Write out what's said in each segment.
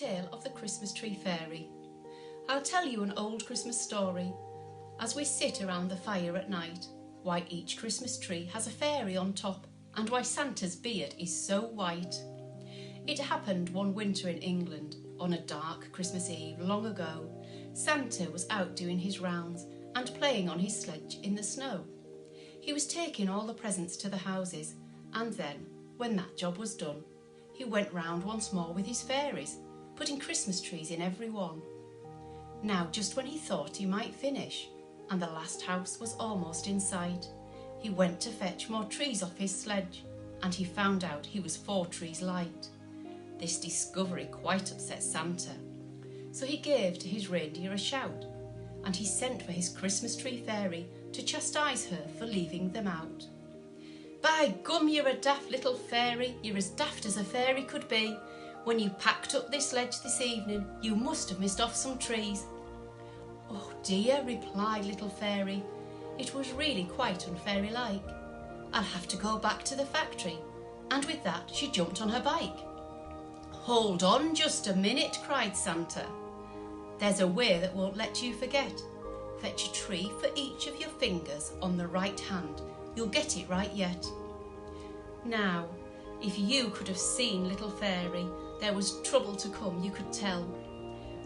tale of the Christmas tree fairy. I'll tell you an old Christmas story as we sit around the fire at night, why each Christmas tree has a fairy on top and why Santa's beard is so white. It happened one winter in England on a dark Christmas Eve long ago. Santa was out doing his rounds and playing on his sledge in the snow. He was taking all the presents to the houses, and then, when that job was done, he went round once more with his fairies, putting Christmas trees in every one. Now, just when he thought he might finish, and the last house was almost in sight, he went to fetch more trees off his sledge, and he found out he was 4 trees light. This discovery quite upset Santa, so he gave to his reindeer a shout, and he sent for his Christmas tree fairy to chastise her for leaving them out. "By gum, you're a daft little fairy, you're as daft as a fairy could be. When you packed up this sledge this evening, you must have missed off some trees." "Oh dear," replied little fairy, "it was really quite unfairy-like. I'll have to go back to the factory." And with that she jumped on her bike. "Hold on just a minute," cried Santa. "There's a way that won't let you forget. Fetch a tree for each of your fingers on the right hand. You'll get it right yet." Now, if you could have seen little fairy, there was trouble to come, you could tell.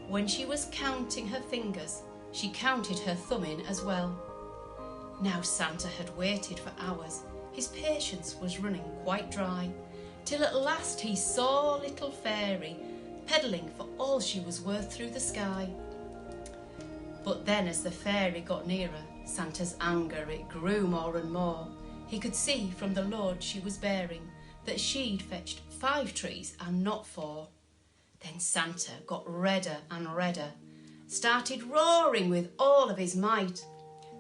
When she was counting her fingers, she counted her thumb in as well. Now Santa had waited for hours. His patience was running quite dry, till at last he saw little fairy pedalling for all she was worth through the sky. But then as the fairy got nearer, Santa's anger, it grew more and more. He could see from the load she was bearing that she'd fetched 5 trees and not 4. Then Santa got redder and redder, started roaring with all of his might,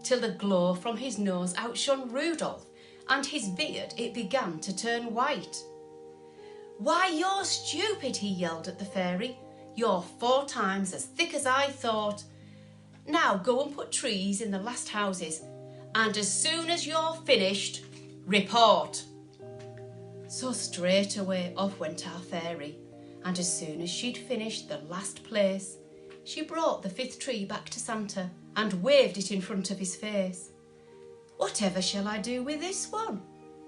till the glow from his nose outshone Rudolph, and his beard, it began to turn white. "Why, you're stupid," he yelled at the fairy. "You're 4 times as thick as I thought. Now go and put trees in the last houses, and as soon as you're finished, report." So straight away off went our fairy, and as soon as she'd finished the last place, she brought the 5th tree back to Santa and waved it in front of his face. "Whatever shall I do with this one?"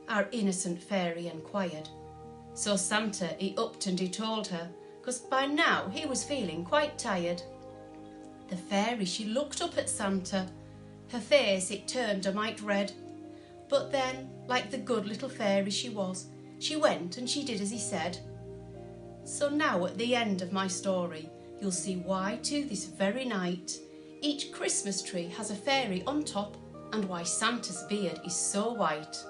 our innocent fairy enquired. So Santa, he upped and he told her, 'cause by now he was feeling quite tired. The fairy, she looked up at Santa. Her face, it turned a mite red. But then, like the good little fairy she was, she went and she did as he said. So now at the end of my story, you'll see why to this very night each Christmas tree has a fairy on top and why Santa's beard is so white.